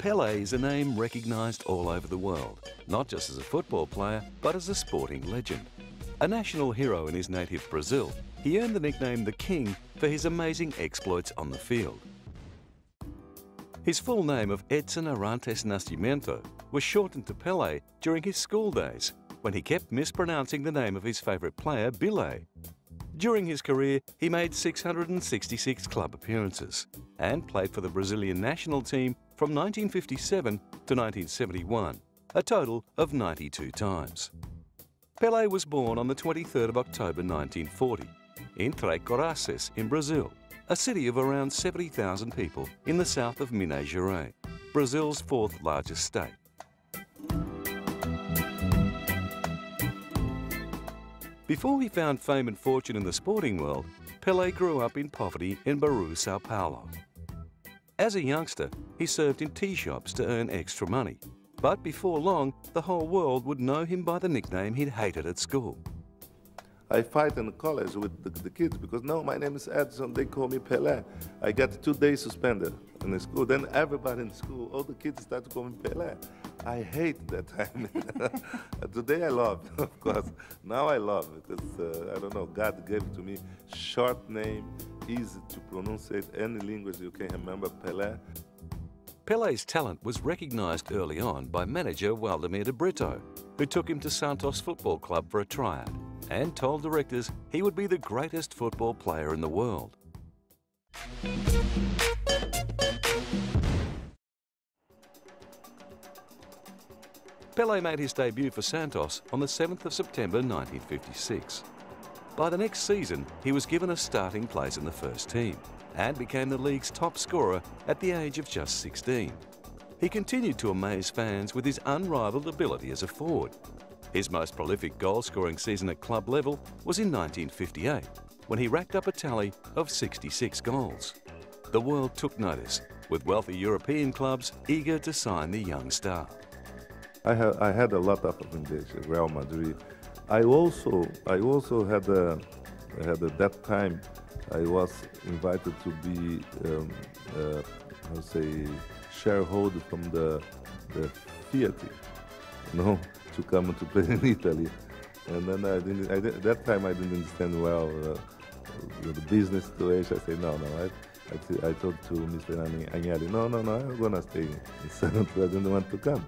Pelé is a name recognised all over the world, not just as a football player, but as a sporting legend. A national hero in his native Brazil, he earned the nickname the King for his amazing exploits on the field. His full name of Edson Arantes Nascimento was shortened to Pelé during his school days, when he kept mispronouncing the name of his favourite player, Pelé. During his career, he made 666 club appearances and played for the Brazilian national team from 1957 to 1971, a total of 92 times. Pelé was born on the 23rd of October 1940 in Três Corações in Brazil, a city of around 70,000 people in the south of Minas Gerais, Brazil's fourth largest state. Before he found fame and fortune in the sporting world, Pelé grew up in poverty in Bauru, Sao Paulo. As a youngster, he served in tea shops to earn extra money, but before long, the whole world would know him by the nickname he'd hated at school. I fight in college with the kids because, no, my name is Edson, they call me Pelé. I got 2 days suspended in the school. Then everybody in the school, all the kids started to call me Pelé. I hate that time. Today I love, of course. Now I love because, I don't know, God gave to me short name, easy to pronounce it, any language you can remember, Pelé. Pelé's talent was recognised early on by manager Waldemir de Brito, who took him to Santos Football Club for a tryout and told directors he would be the greatest football player in the world. Pelé made his debut for Santos on the 7th of September 1956. By the next season, he was given a starting place in the first team and became the league's top scorer at the age of just 16. He continued to amaze fans with his unrivaled ability as a forward. His most prolific goal-scoring season at club level was in 1958, when he racked up a tally of 66 goals. The world took notice, with wealthy European clubs eager to sign the young star. I had a lot of recommendations, Real Madrid. I also had that time I was invited to be, shareholder from the Fiat, to come to play in Italy. And then that time I didn't understand well the business situation. I said, no. I told to Mr. Agnelli, no, I'm gonna stay in Santos. I didn't want to come.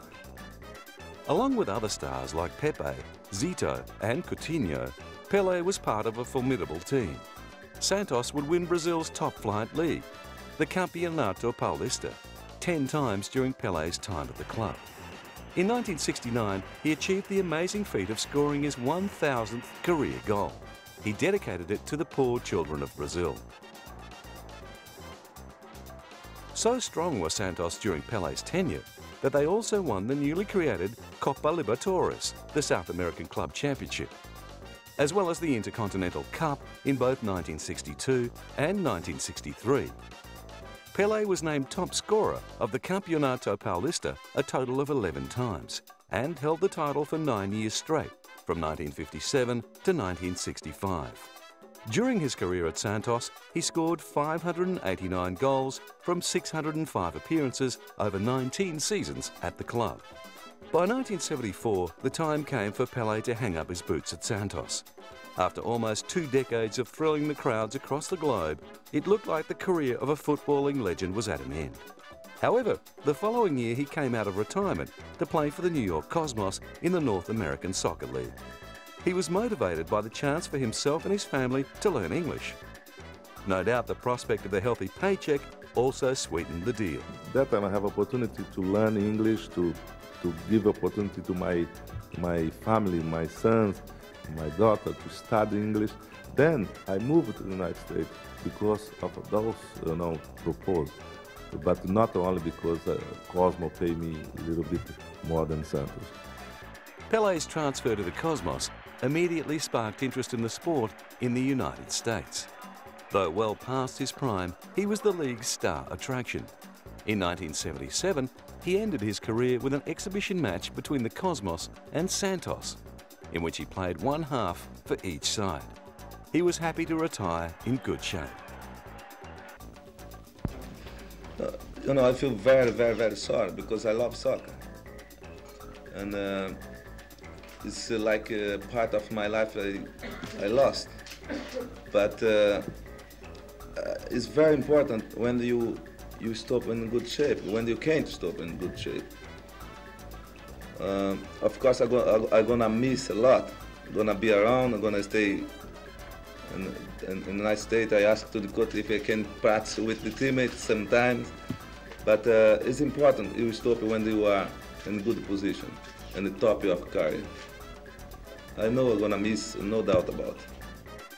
Along with other stars like Pepe, Zito and Coutinho, Pelé was part of a formidable team. Santos would win Brazil's top-flight league, the Campeonato Paulista, 10 times during Pelé's time at the club. In 1969, he achieved the amazing feat of scoring his 1,000th career goal. He dedicated it to the poor children of Brazil. So strong was Santos during Pelé's tenure that they also won the newly created Copa Libertadores, the South American Club Championship, as well as the Intercontinental Cup in both 1962 and 1963. Pelé was named top scorer of the Campeonato Paulista a total of 11 times and held the title for 9 years straight, from 1957 to 1965. During his career at Santos, he scored 589 goals from 605 appearances over 19 seasons at the club. By 1974, the time came for Pelé to hang up his boots at Santos. After almost 2 decades of thrilling the crowds across the globe, it looked like the career of a footballing legend was at an end. However, the following year he came out of retirement to play for the New York Cosmos in the North American Soccer League. He was motivated by the chance for himself and his family to learn English. No doubt the prospect of a healthy paycheck also sweetened the deal. That time I have opportunity to learn English, to give opportunity to my family, my sons, my daughter to study English. Then I moved to the United States because of those proposals, but not only because Cosmo paid me a little bit more than Santos. Pelé's transfer to the Cosmos immediately sparked interest in the sport in the United States. Though well past his prime, he was the league's star attraction. In 1977, he ended his career with an exhibition match between the Cosmos and Santos, in which he played one half for each side. He was happy to retire in good shape. you know, I feel very, very, very sorry because I love soccer. And it's like a part of my life I lost. But it's very important when you stop in good shape, when you can't stop in good shape. Of course, I'm gonna miss a lot. I'm gonna be around, I'm gonna stay in a nice state. I asked to the coach if I can practice with the teammates sometimes. But it's important you stop when you are in good position, in the top of your career. I know I'm gonna miss, no doubt about it.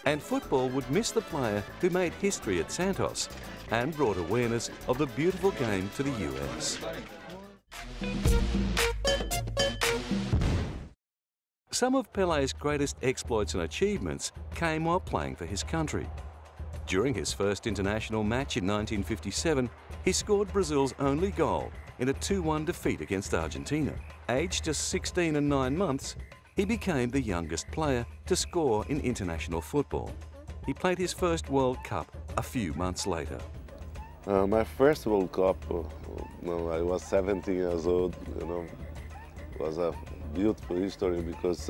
And football would miss the player who made history at Santos and brought awareness of the beautiful game to the US. Some of Pelé's greatest exploits and achievements came while playing for his country. During his first international match in 1957, he scored Brazil's only goal in a 2-1 defeat against Argentina. Aged just 16 and 9 months, he became the youngest player to score in international football. He played his first World Cup a few months later. My first World Cup, I was 17 years old, it was a beautiful history because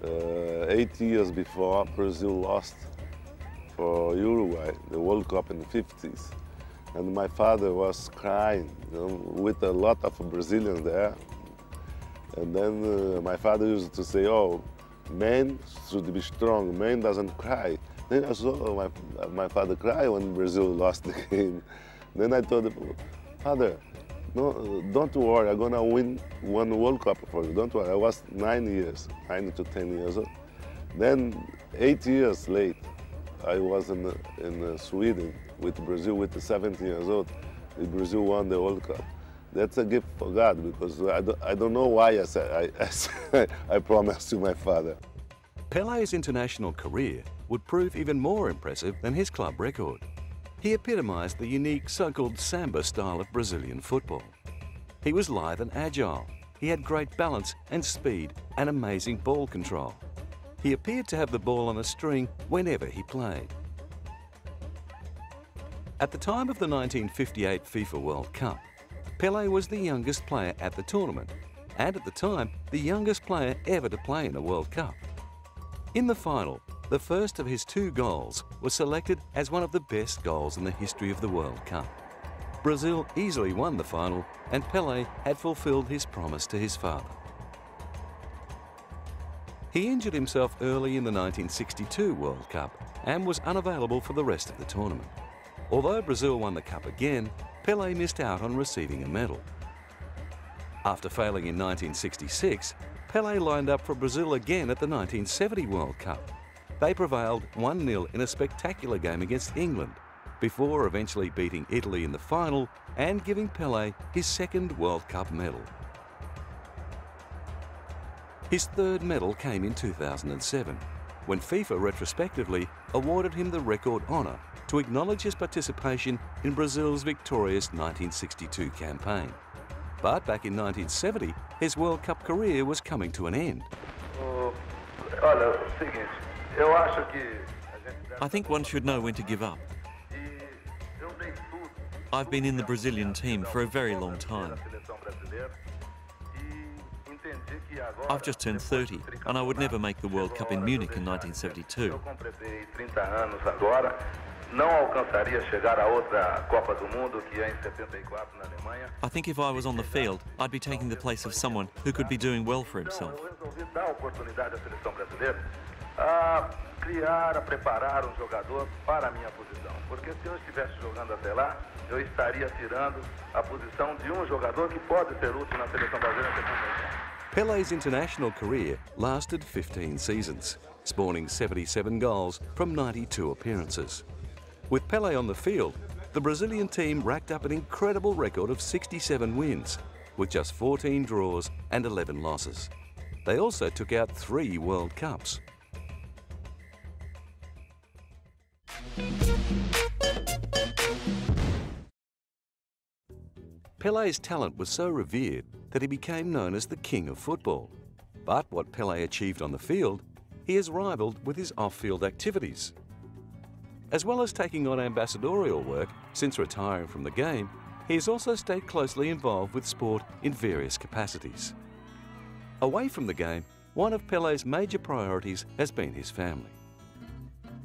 8 years before, Brazil lost for Uruguay, the World Cup in the 50s. And my father was crying, with a lot of Brazilians there. And then my father used to say, oh, men should be strong, men doesn't cry. Then I saw my father cry when Brazil lost the game. Then I told him, Father, no, don't worry, I'm gonna win one World Cup for you, don't worry. I was 9 to 10 years old. Then 8 years late, I was in Sweden with Brazil with 17 years old. Brazil won the World Cup. That's a gift for God because I don't know why I said I promised to my father. Pelé's international career would prove even more impressive than his club record. He epitomised the unique so-called samba style of Brazilian football. He was lithe and agile. He had great balance and speed and amazing ball control. He appeared to have the ball on a string whenever he played. At the time of the 1958 FIFA World Cup, Pelé was the youngest player at the tournament, and at the time, the youngest player ever to play in a World Cup. In the final, the first of his 2 goals was selected as one of the best goals in the history of the World Cup. Brazil easily won the final, and Pelé had fulfilled his promise to his father. He injured himself early in the 1962 World Cup and was unavailable for the rest of the tournament. Although Brazil won the cup again, Pelé missed out on receiving a medal. After failing in 1966, Pelé lined up for Brazil again at the 1970 World Cup. They prevailed 1-0 in a spectacular game against England, before eventually beating Italy in the final and giving Pelé his 2nd World Cup medal. His 3rd medal came in 2007, when FIFA retrospectively awarded him the record honour to acknowledge his participation in Brazil's victorious 1962 campaign. But back in 1970, his World Cup career was coming to an end. I think one should know when to give up. I've been in the Brazilian team for a very long time. I've just turned 30, and I would never make the World Cup in Munich in 1972. I think if I was on the field, I'd be taking the place of someone who could be doing well for himself. Pelé's international career lasted 15 seasons, spawning 77 goals from 92 appearances. With Pelé on the field, the Brazilian team racked up an incredible record of 67 wins, with just 14 draws and 11 losses. They also took out 3 World Cups. Pelé's talent was so revered that he became known as the King of Football. But what Pelé achieved on the field, he has rivaled with his off-field activities. As well as taking on ambassadorial work since retiring from the game, He has also stayed closely involved with sport in various capacities. Away from the game, one of Pelé's major priorities has been his family.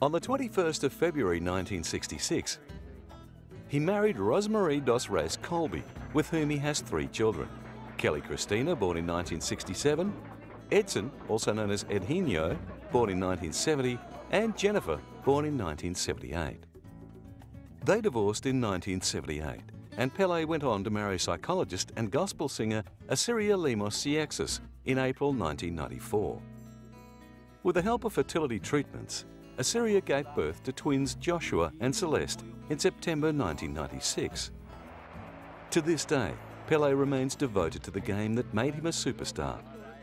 On the 21st of February 1966, he married Rosemarie dos Reis Colby, with whom he has 3 children: Kelly Cristina, born in 1967, Edson, also known as Edinho, born in 1970, and Jennifer, born in 1978. They divorced in 1978, and Pelé went on to marry psychologist and gospel singer Asiria Lemos Siexis in April 1994. With the help of fertility treatments, Asiria gave birth to twins Joshua and Celeste in September 1996. To this day, Pelé remains devoted to the game that made him a superstar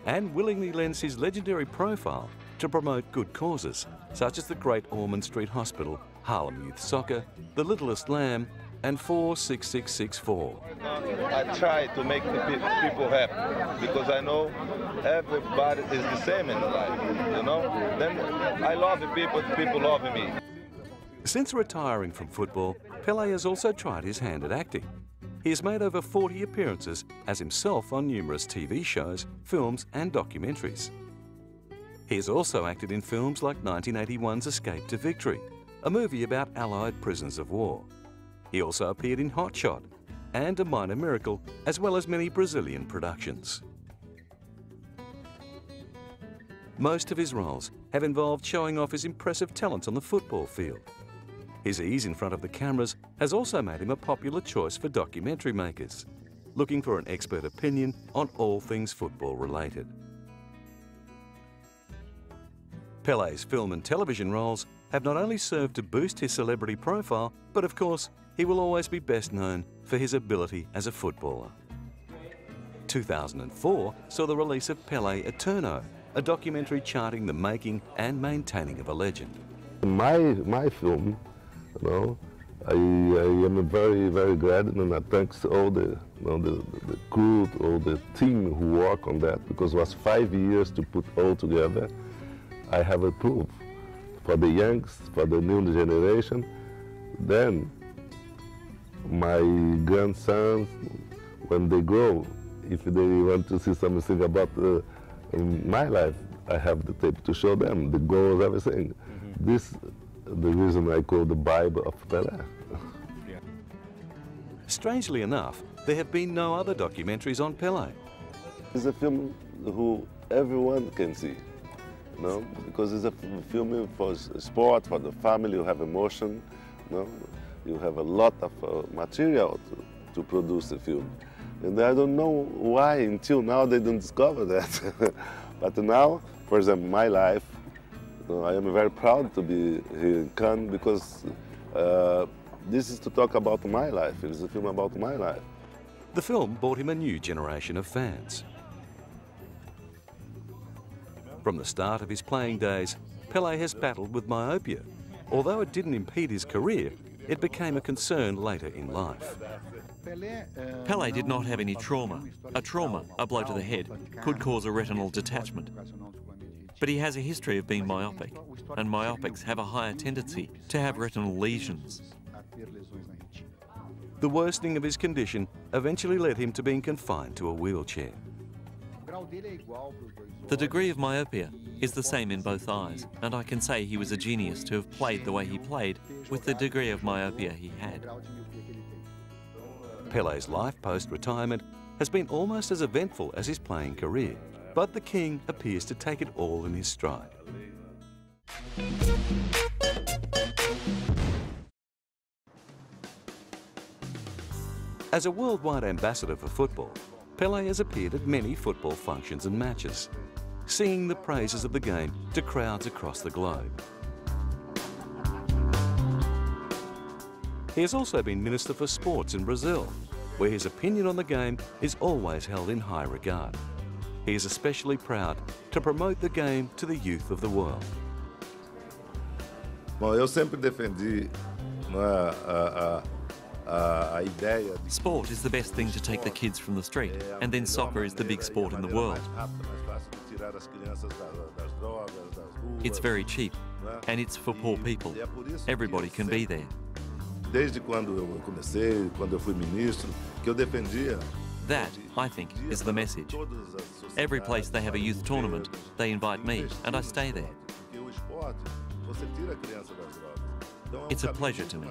and willingly lends his legendary profile to promote good causes, such as the Great Ormond Street Hospital, Harlem Youth Soccer, The Littlest Lamb, and 46664. I try to make the people happy because I know everybody is the same in life, you know? Then I love the people love me. Since retiring from football, Pelé has also tried his hand at acting. He has made over 40 appearances as himself on numerous TV shows, films and documentaries. He has also acted in films like 1981's Escape to Victory, a movie about Allied prisoners of war. He also appeared in Hot Shot and A Minor Miracle, as well as many Brazilian productions. Most of his roles have involved showing off his impressive talents on the football field. His ease in front of the cameras has also made him a popular choice for documentary makers, looking for an expert opinion on all things football related. Pelé's film and television roles have not only served to boost his celebrity profile, but of course, he will always be best known for his ability as a footballer. 2004 saw the release of Pelé Eterno, a documentary charting the making and maintaining of a legend. My film, you know, I am very, very glad, and I thanks all the crew, all the team who work on that, because it was 5 years to put all together. I have a proof for the youngs, for the new generation. Then my grandsons, when they grow, if they want to see something about my life, I have the tape to show them, the goals, everything. This the reason I call the Bible of Pelé. Strangely enough, there have been no other documentaries on Pelé. It's a film who everyone can see, you know, because it's a film for sport, for the family. You have emotion, you know, you have a lot of material to produce a film. And I don't know why until now they don't discover that. But now, for example, my life, I am very proud to be here in Cannes because this is to talk about my life. It is a film about my life. The film brought him a new generation of fans. From the start of his playing days, Pelé has battled with myopia. Although it didn't impede his career, it became a concern later in life. Pelé did not have any trauma. A trauma, a blow to the head, could cause a retinal detachment. But he has a history of being myopic, and myopics have a higher tendency to have retinal lesions. The worsening of his condition eventually led him to being confined to a wheelchair. The degree of myopia is the same in both eyes, and I can say he was a genius to have played the way he played with the degree of myopia he had. Pelé's life post-retirement has been almost as eventful as his playing career, but the king appears to take it all in his stride. As a worldwide ambassador for football, Pelé has appeared at many football functions and matches, singing the praises of the game to crowds across the globe. He has also been Minister for Sports in Brazil, where his opinion on the game is always held in high regard. He is especially proud to promote the game to the youth of the world. Bom, eu sempre defendi a ideia. Sport is the best thing to take the kids from the street, and then soccer is the big sport in the world. It's very cheap, and it's for poor people. Everybody can be there. desde quando eu comecei, quando eu fui ministro, que eu defendia. That, I think, is the message. Every place they have a youth tournament, they invite me, and I stay there. It's a pleasure to me.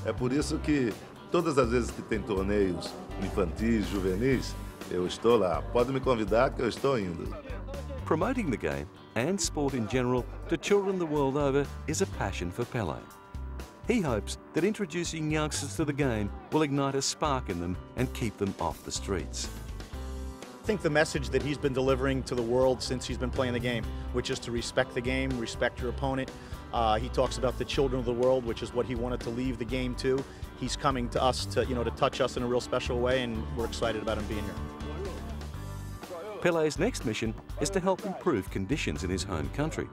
É por isso que todas as vezes que tem torneios infantis, juvenis, eu estou lá. Pode me convidar que eu estou indo. Promoting the game and sport in general to children the world over is a passion for Pelé. He hopes that introducing youngsters to the game will ignite a spark in them and keep them off the streets. I think the message that he's been delivering to the world since he's been playing the game, which is to respect the game, respect your opponent. He talks about the children of the world, which is what he wanted to leave the game to. He's coming to us to, to touch us in a real special way, and we're excited about him being here. Pelé's next mission is to help improve conditions in his home country.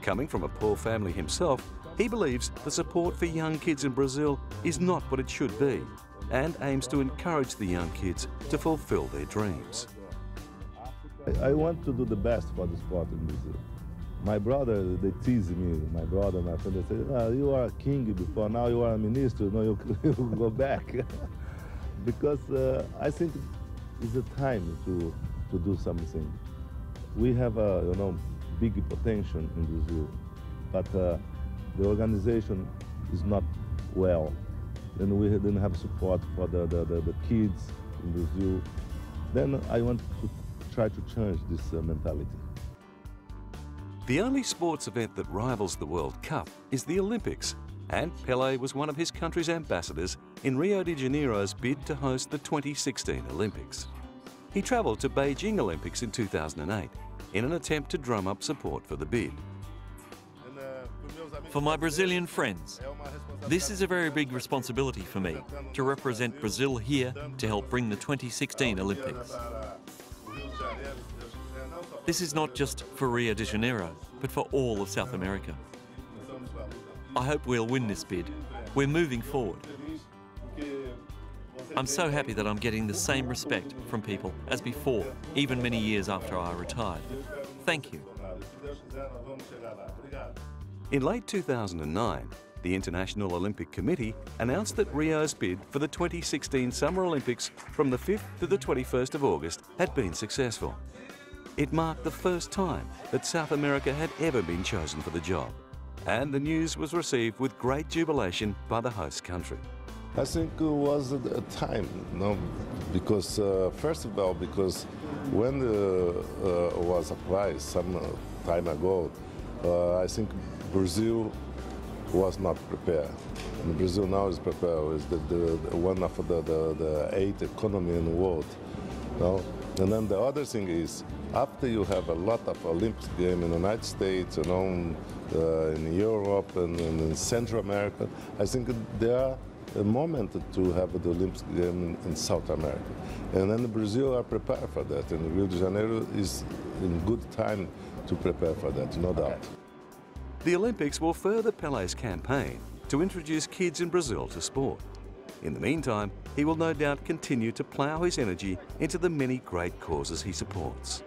Coming from a poor family himself, he believes the support for young kids in Brazil is not what it should be, and aims to encourage the young kids to fulfill their dreams. I want to do the best for the sport in Brazil. My brother, they tease me, my brother, my friend, they say, oh, you are a king before, now you are a minister, no, you go back. Because I think it's a time to do something. We have a big potential in Brazil, but the organization is not well, and we didn't have support for the kids in Brazil. Then I want to try to change this mentality. The only sports event that rivals the World Cup is the Olympics, and Pelé was one of his country's ambassadors in Rio de Janeiro's bid to host the 2016 Olympics. He travelled to Beijing Olympics in 2008 in an attempt to drum up support for the bid. For my Brazilian friends, this is a very big responsibility for me to represent Brazil here to help bring the 2016 Olympics. This is not just for Rio de Janeiro, but for all of South America. I hope we'll win this bid. We're moving forward. I'm so happy that I'm getting the same respect from people as before, even many years after I retired. Thank you. In late 2009, the International Olympic Committee announced that Rio's bid for the 2016 Summer Olympics from the 5th to the 21st of August had been successful. It marked the first time that South America had ever been chosen for the job, and the news was received with great jubilation by the host country. I think it was a time, because first of all, because when was applied some time ago, I think Brazil was not prepared. And Brazil now is prepared. It's one of the 8 economy in the world. And then the other thing is, after you have a lot of Olympic games in the United States, in Europe and in Central America, I think there are a moment to have the Olympic game in South America. And then Brazil are prepared for that, and Rio de Janeiro is in good time to prepare for that, no doubt. The Olympics will further Pelé's campaign to introduce kids in Brazil to sport. In the meantime, he will no doubt continue to plough his energy into the many great causes he supports.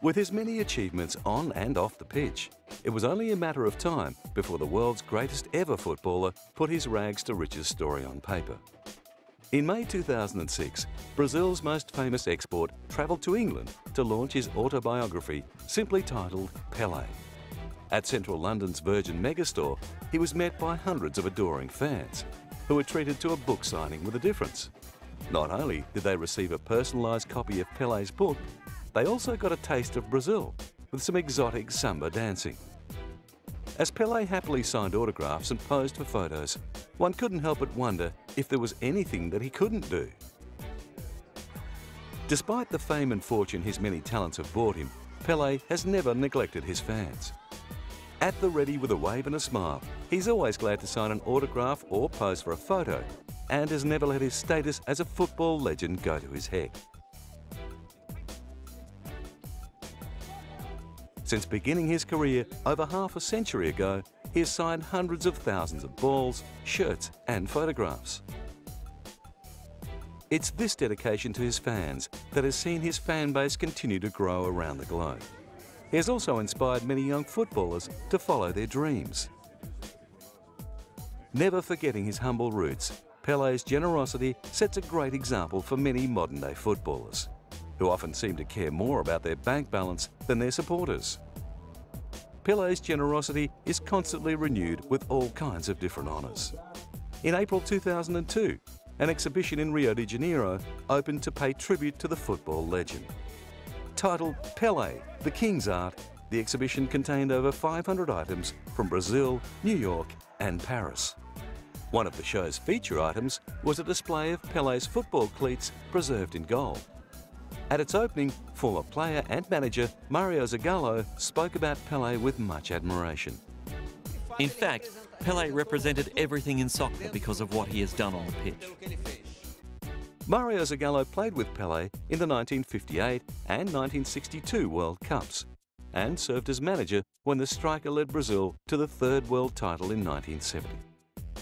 With his many achievements on and off the pitch, it was only a matter of time before the world's greatest ever footballer put his rags to riches story on paper. In May 2006, Brazil's most famous export travelled to England to launch his autobiography, simply titled Pelé. At central London's Virgin Megastore, he was met by hundreds of adoring fans, who were treated to a book signing with a difference. Not only did they receive a personalised copy of Pelé's book, they also got a taste of Brazil with some exotic samba dancing. As Pelé happily signed autographs and posed for photos, one couldn't help but wonder if there was anything that he couldn't do. Despite the fame and fortune his many talents have brought him, Pelé has never neglected his fans. At the ready with a wave and a smile, he's always glad to sign an autograph or pose for a photo, and has never let his status as a football legend go to his head. Since beginning his career over half a century ago, he has signed hundreds of thousands of balls, shirts and photographs. It's this dedication to his fans that has seen his fan base continue to grow around the globe. He has also inspired many young footballers to follow their dreams. Never forgetting his humble roots, Pelé's generosity sets a great example for many modern-day footballers, who often seem to care more about their bank balance than their supporters. Pelé's generosity is constantly renewed with all kinds of different honours. In April 2002, an exhibition in Rio de Janeiro opened to pay tribute to the football legend. Titled Pelé, the King's Art, the exhibition contained over 500 items from Brazil, New York and Paris. One of the show's feature items was a display of Pelé's football cleats preserved in gold. At its opening, former player and manager Mario Zagallo spoke about Pelé with much admiration. In fact, Pelé represented everything in soccer because of what he has done on the pitch. Mario Zagallo played with Pelé in the 1958 and 1962 World Cups and served as manager when the striker led Brazil to the third world title in 1970.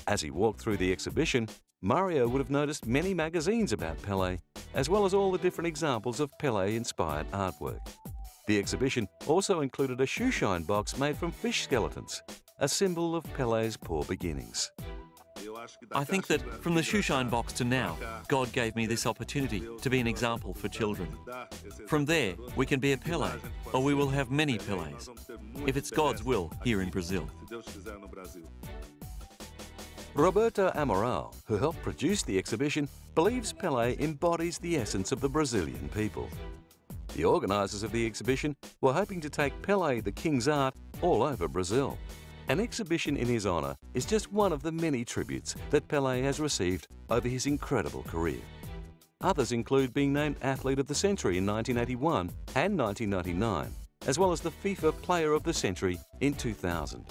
As he walked through the exhibition, Mario would have noticed many magazines about Pelé, as well as all the different examples of Pelé-inspired artwork. The exhibition also included a shoeshine box made from fish skeletons, a symbol of Pelé's poor beginnings. I think that from the shoeshine box to now, God gave me this opportunity to be an example for children. From there, we can be a Pelé, or we will have many Pelés, if it's God's will here in Brazil. Roberto Amaral, who helped produce the exhibition, believes Pelé embodies the essence of the Brazilian people. The organisers of the exhibition were hoping to take Pelé, the King's Art, all over Brazil. An exhibition in his honour is just one of the many tributes that Pelé has received over his incredible career. Others include being named Athlete of the Century in 1981 and 1999, as well as the FIFA Player of the Century in 2000.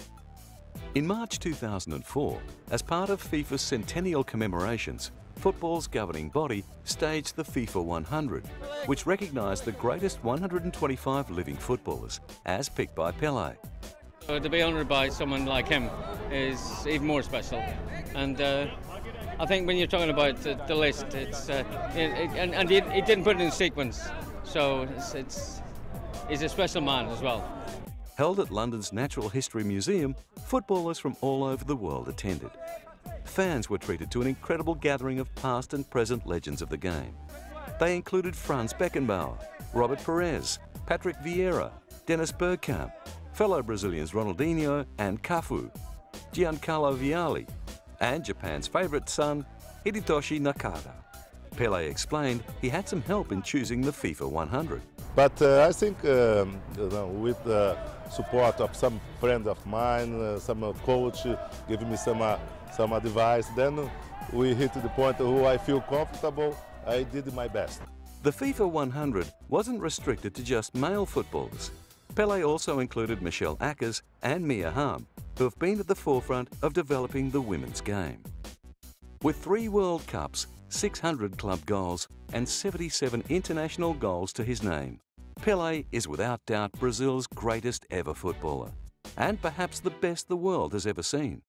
In March 2004, as part of FIFA's centennial commemorations, football's governing body staged the FIFA 100, which recognised the greatest 125 living footballers, as picked by Pelé. To be honoured by someone like him is even more special, and I think when you're talking about the list, it's and he didn't put it in sequence, so he's a special man as well. Held at London's Natural History Museum, footballers from all over the world attended. Fans were treated to an incredible gathering of past and present legends of the game. They included Franz Beckenbauer, Robert Perez, Patrick Vieira, Dennis Bergkamp, fellow Brazilians Ronaldinho and Cafu, Giancarlo Vialli, and Japan's favourite son, Hidetoshi Nakata. Pelé explained he had some help in choosing the FIFA 100. But I think with the support of some friends of mine, some coach giving me some advice, then we hit the point who I feel comfortable. I did my best. The FIFA 100 wasn't restricted to just male footballers. Pelé also included Michelle Ackers and Mia Hamm, who have been at the forefront of developing the women's game. With 3 World Cups, 600 club goals and 77 international goals to his name, Pelé is without doubt Brazil's greatest ever footballer, and perhaps the best the world has ever seen.